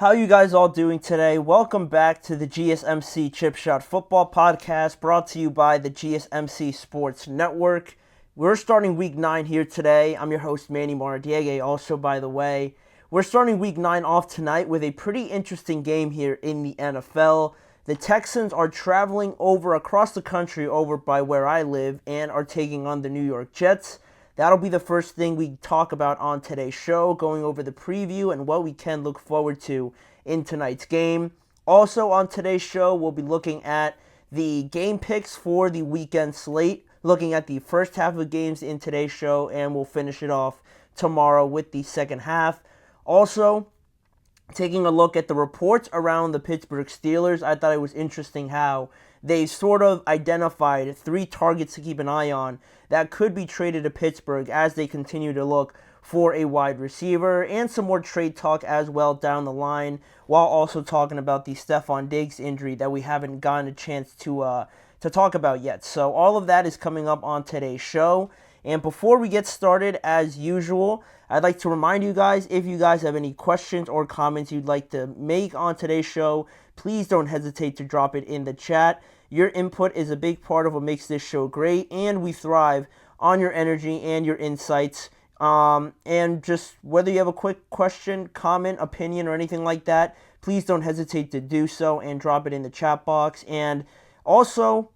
How you guys all doing today? Welcome back to the GSMC Chip Shot Football Podcast, brought to you by the GSMC Sports Network. We're starting Week 9 here today. I'm your host, Manny Maradiege. Also, by the way, we're starting Week 9 off tonight with a pretty interesting game here in the NFL. The Texans are traveling across the country over by where I live and are taking on the New York Jets. That'll be the first thing we talk about on today's show, going over the preview and what we can look forward to in tonight's game. Also on today's show, we'll be looking at the game picks for the weekend slate, looking at the first half of the games in today's show, and we'll finish it off tomorrow with the second half. Also, taking a look at the reports around the Pittsburgh Steelers, I thought it was interesting how they sort of identified 3 targets to keep an eye on that could be traded to Pittsburgh as they continue to look for a wide receiver, and some more trade talk as well down the line, while also talking about the Stephon Diggs injury that we haven't gotten a chance to talk about yet. So all of that is coming up on today's show. And before we get started, as usual, I'd like to remind you guys, if you guys have any questions or comments you'd like to make on today's show, please don't hesitate to drop it in the chat. Your input is a big part of what makes this show great, and we thrive on your energy and your insights. And just whether you have a quick question, comment, opinion, or anything like that, please don't hesitate to do so and drop it in the chat box. And also,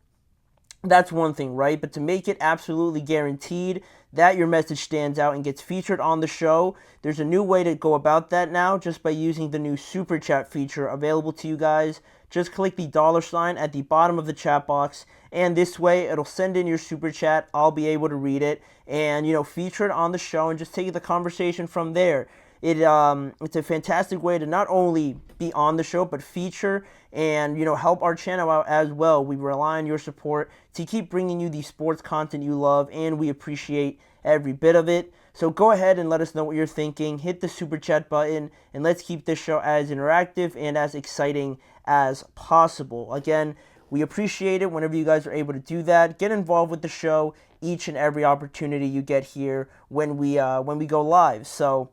that's one thing, right? But to make it absolutely guaranteed that your message stands out and gets featured on the show, there's a new way to go about that now, just by using the new Super Chat feature available to you guys. Just click the $sign at the bottom of the chat box, and this way it'll send in your Super Chat. I'll be able to read it and, feature it on the show and just take the conversation from there. It's a fantastic way to not only be on the show, but feature and, help our channel out as well. We rely on your support to keep bringing you the sports content you love, and we appreciate every bit of it. So go ahead and let us know what you're thinking. Hit the Super Chat button, and let's keep this show as interactive and as exciting as possible. Again, we appreciate it whenever you guys are able to do that. Get involved with the show each and every opportunity you get here when we go live. So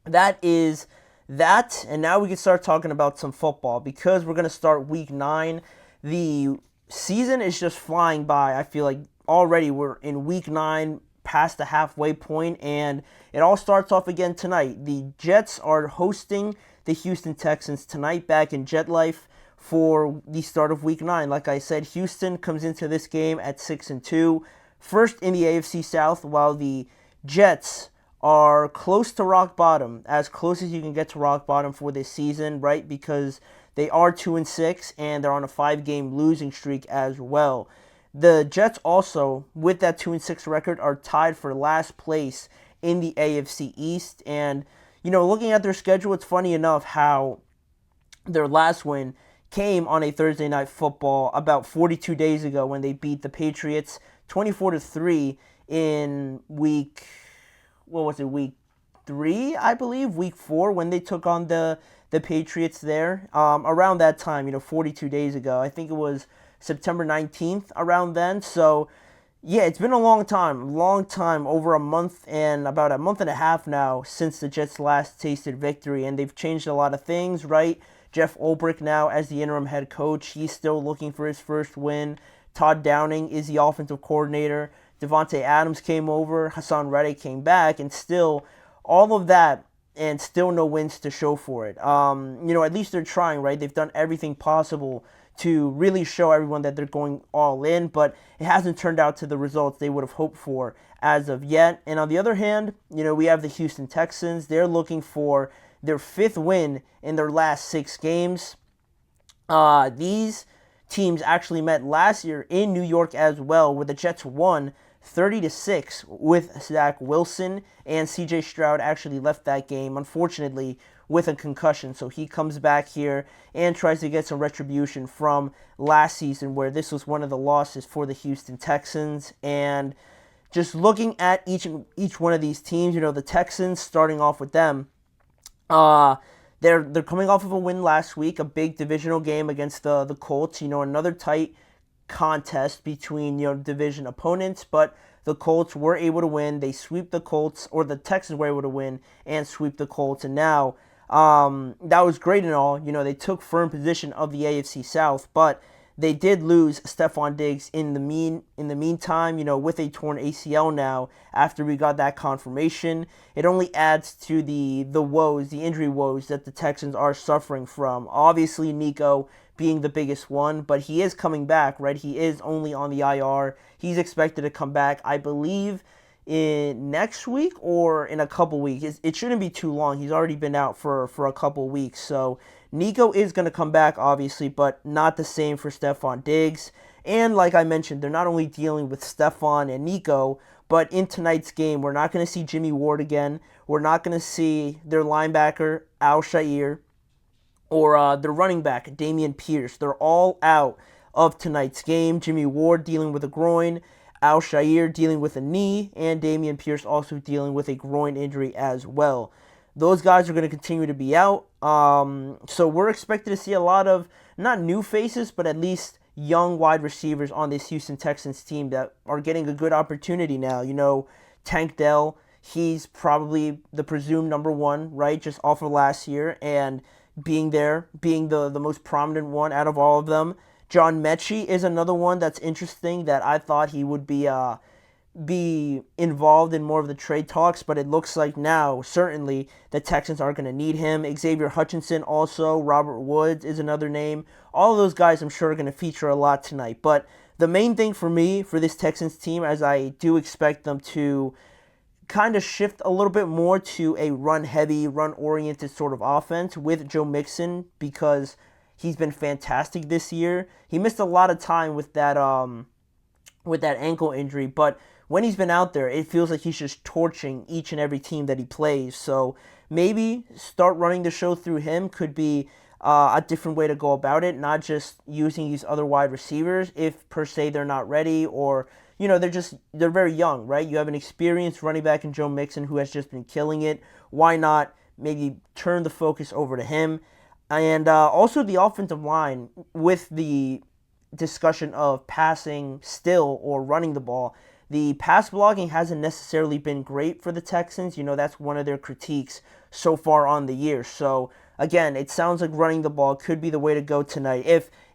that is that, and now we can start talking about some football, because we're going to start Week 9. The season is just flying by. I feel like already we're in Week 9, past the halfway point, and it all starts off again tonight. The Jets are hosting the Houston Texans tonight back in Jet Life for the start of Week 9. Like I said, Houston comes into this game at 6-2, first in the AFC South, while the Jets are close to rock bottom, as close as you can get to rock bottom for this season, right? Because they are 2-6 and they're on a 5-game losing streak as well. The Jets also, with that 2-6 record, are tied for last place in the AFC East. And, looking at their schedule, it's funny enough how their last win came on a Thursday Night Football about 42 days ago, when they beat the Patriots 24-3 in week 3, I believe, week 4, when they took on the Patriots there. Around that time, 42 days ago. I think it was September 19th, around then. So, yeah, it's been a long time, over a month and about a month and a half now since the Jets last tasted victory, and they've changed a lot of things, right? Jeff Ulbrich now as the interim head coach. He's still looking for his first win. Todd Downing is the offensive coordinator. Devontae Adams came over. Haason Reddick came back, and still all of that, and still no wins to show for it. At least they're trying, right? They've done everything possible to really show everyone that they're going all in, but it hasn't turned out to the results they would have hoped for as of yet. And on the other hand, we have the Houston Texans. They're looking for their 5th win in their last 6 games. These teams actually met last year in New York as well, where the Jets won 30-6 with Zach Wilson, and CJ Stroud actually left that game, unfortunately, with a concussion. So he comes back here and tries to get some retribution from last season, where this was one of the losses for the Houston Texans. And just looking at each one of these teams, the Texans, starting off with them, they're coming off of a win last week, a big divisional game against the Colts. Another tight contest between division opponents, but the Colts were able to win. They sweep the Colts, or the Texans were able to win and sweep the Colts, and now That was great and all. They took firm position of the AFC South, but they did lose Stephon Diggs in the meantime, with a torn ACL now after we got that confirmation. It only adds to the injury woes that the Texans are suffering from. Obviously, Nico being the biggest one, but he is coming back, right? He is only on the IR. He's expected to come back, I believe, in next week or in a couple weeks. It shouldn't be too long. He's already been out for a couple weeks. So Nico is going to come back, obviously, but not the same for Stephon Diggs. And like I mentioned, they're not only dealing with Stephon and Nico, but in tonight's game, we're not going to see Jimmy Ward again. We're not going to see their linebacker, Al-Shaair, or their running back, Dameon Pierce. They're all out of tonight's game. Jimmy Ward dealing with a groin, Al-Shaair dealing with a knee, and Dameon Pierce also dealing with a groin injury as well. Those guys are going to continue to be out. So we're expected to see a lot of, not new faces, but at least young wide receivers on this Houston Texans team that are getting a good opportunity now. Tank Dell, he's probably the presumed number one, right, just off of last year, and being the most prominent one out of all of them. John Mechie is another one that's interesting that I thought he would be involved in more of the trade talks, but it looks like now, certainly, the Texans are going to need him. Xavier Hutchinson also, Robert Woods is another name. All of those guys I'm sure are going to feature a lot tonight. But the main thing for me, for this Texans team, as I do expect them to kind of shift a little bit more to a run-heavy, run-oriented sort of offense with Joe Mixon, because he's been fantastic this year. He missed a lot of time with that ankle injury, but when he's been out there, it feels like he's just torching each and every team that he plays. So maybe start running the show through him could be a different way to go about it, not just using these other wide receivers if per se they're not ready, or they're very young, right? You have an experienced running back in Joe Mixon who has just been killing it. Why not maybe turn the focus over to him? And also the offensive line, with the discussion of passing still or running the ball, the pass blocking hasn't necessarily been great for the Texans. That's one of their critiques so far on the year. So again, it sounds like running the ball could be the way to go tonight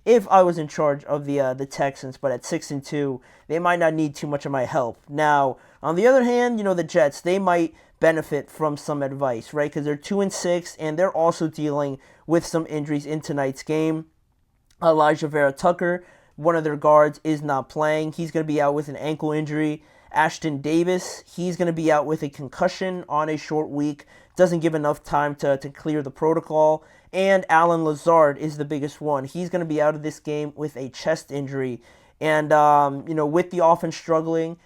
if I was in charge of the Texans. But at 6-2, they might not need too much of my help. Now, on the other hand, the Jets, they might benefit from some advice, right? Because they're 2-6, and they're also dealing with some injuries in tonight's game. Elijah Vera Tucker, one of their guards, is not playing. He's going to be out with an ankle injury. Ashton Davis, he's going to be out with a concussion on a short week. Doesn't give enough time to clear the protocol. And Alan Lazard is the biggest one. He's going to be out of this game with a chest injury. And, with the offense struggling,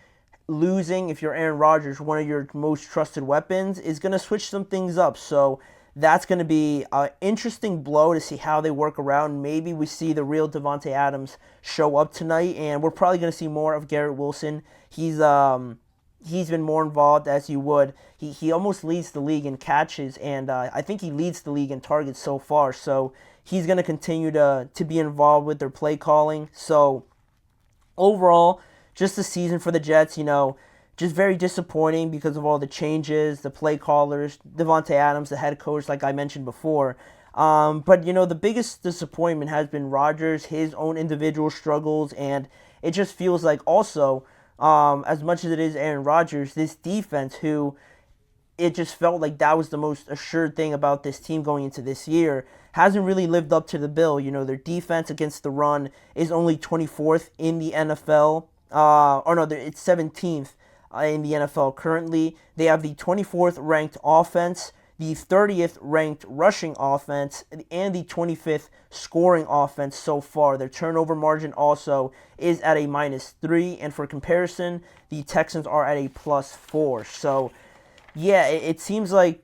losing, if you're Aaron Rodgers, one of your most trusted weapons, is going to switch some things up. So that's going to be an interesting blow to see how they work around. Maybe we see the real Davante Adams show up tonight, and we're probably going to see more of Garrett Wilson. He's been more involved, as you would. He almost leads the league in catches, and I think he leads the league in targets so far. So he's going to continue to be involved with their play calling. So overall, just the season for the Jets, just very disappointing because of all the changes, the play callers, Davante Adams, the head coach, like I mentioned before. But, the biggest disappointment has been Rodgers, his own individual struggles, and it just feels like also, as much as it is Aaron Rodgers, this defense, who it just felt like that was the most assured thing about this team going into this year, hasn't really lived up to the bill. Their defense against the run is only 24th in the NFL. It's 17th in the NFL currently. They have the 24th ranked offense, the 30th ranked rushing offense, and the 25th scoring offense so far. Their turnover margin also is at a -3, and for comparison, the Texans are at a +4. So, yeah, it seems like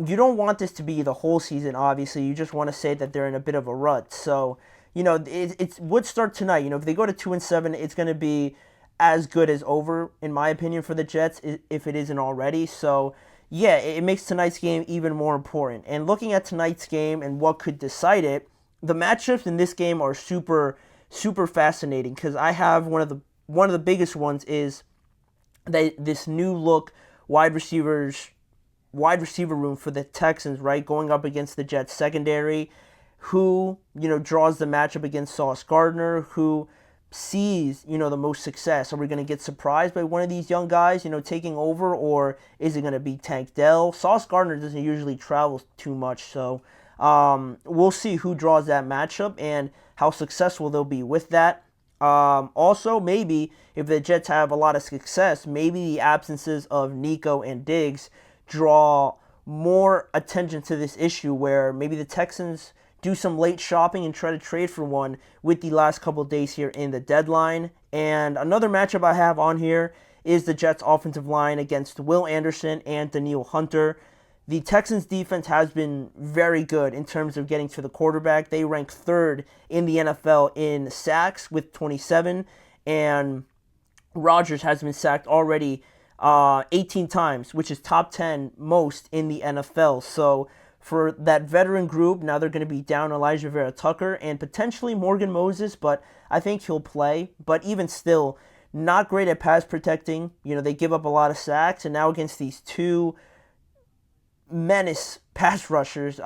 you don't want this to be the whole season, obviously. You just want to say that they're in a bit of a rut. So, it would start tonight. If they go to 2-7, it's going to be as good as over, in my opinion, for the Jets, if it isn't already. So, yeah, it makes tonight's game even more important. And looking at tonight's game and what could decide it, the matchups in this game are super, super fascinating, because I have one of the biggest ones is that this new look wide receivers wide receiver room for the Texans, right, going up against the Jets secondary. Who, draws the matchup against Sauce Gardner? Who sees, the most success? Are we going to get surprised by one of these young guys, taking over, or is it going to be Tank Dell? Sauce Gardner doesn't usually travel too much, so we'll see who draws that matchup and how successful they'll be with that. Also, maybe if the Jets have a lot of success, maybe the absences of Nico and Diggs draw more attention to this issue, where maybe the Texans do some late shopping and try to trade for one with the last couple of days here in the deadline. And another matchup I have on here is the Jets offensive line against Will Anderson and Danielle Hunter. The Texans defense has been very good in terms of getting to the quarterback. They rank third in the NFL in sacks with 27, and Rodgers has been sacked already 18 times, which is top 10 most in the NFL. So for that veteran group, now they're going to be down Elijah Vera-Tucker and potentially Morgan Moses, but I think he'll play. But even still, not great at pass protecting. They give up a lot of sacks, and now against these two menace pass rushers,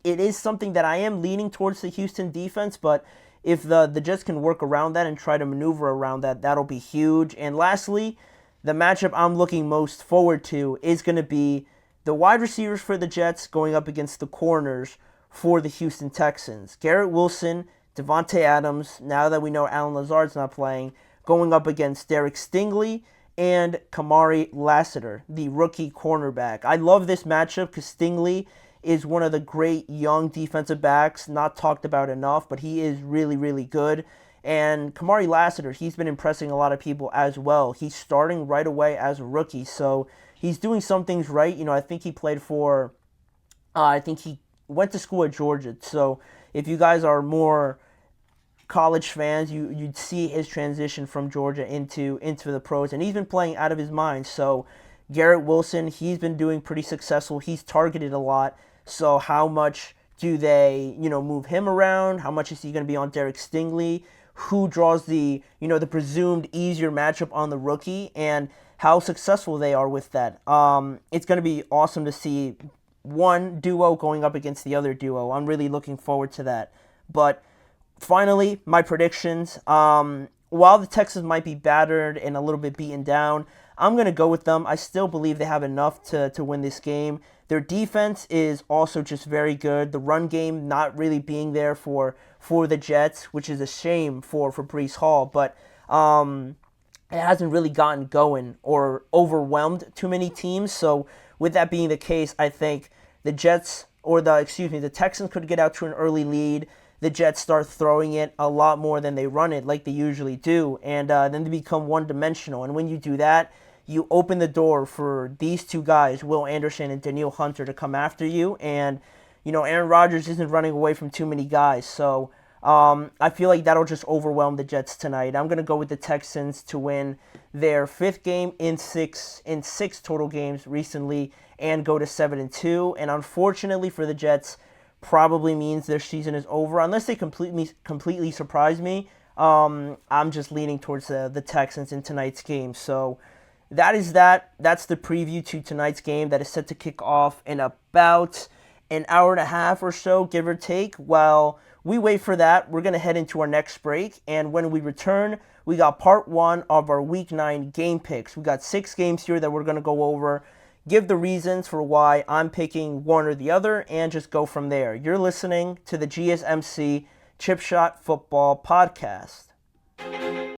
it is something that I am leaning towards the Houston defense, but if the Jets can work around that and try to maneuver around that, that'll be huge. And lastly, the matchup I'm looking most forward to is going to be the wide receivers for the Jets going up against the corners for the Houston Texans. Garrett Wilson, Devontae Adams, now that we know Allen Lazard's not playing, going up against Derek Stingley and Kamari Lassiter, the rookie cornerback. I love this matchup because Stingley is one of the great young defensive backs, not talked about enough, but he is really, really good. And Kamari Lassiter, he's been impressing a lot of people as well. He's starting right away as a rookie, so he's doing some things right. I think he played for, I think he went to school at Georgia. So if you guys are more college fans, you'd see his transition from Georgia into the pros. And he's been playing out of his mind. So Garrett Wilson, he's been doing pretty successful. He's targeted a lot. So how much do they, move him around? How much is he going to be on Derek Stingley? Who draws the, the presumed easier matchup on the rookie? And how successful they are with that. It's going to be awesome to see one duo going up against the other duo. I'm really looking forward to that. But finally, my predictions. While the Texans might be battered and a little bit beaten down, I'm going to go with them. I still believe they have enough to win this game. Their defense is also just very good. The run game not really being there for the Jets, which is a shame for Breece Hall. But it hasn't really gotten going or overwhelmed too many teams. So with that being the case, I think the Texans could get out to an early lead. The Jets start throwing it a lot more than they run it like they usually do. And then they become one-dimensional. And when you do that, you open the door for these two guys, Will Anderson and Danielle Hunter, to come after you. And, Aaron Rodgers isn't running away from too many guys. So I feel like that'll just overwhelm the Jets tonight. I'm going to go with the Texans to win their fifth game in six total games recently and go to 7-2. And unfortunately for the Jets, probably means their season is over unless they completely surprise me. I'm just leaning towards the Texans in tonight's game. So that's the preview to tonight's game that is set to kick off in about an hour and a half or so, give or take. While we wait for that, we're going to head into our next break, and when we return, we got part one of our Week 9 game picks. We got 6 games here that we're going to go over, give the reasons for why I'm picking one or the other, and just go from there. You're listening to the GSMC Chip Shot Football Podcast.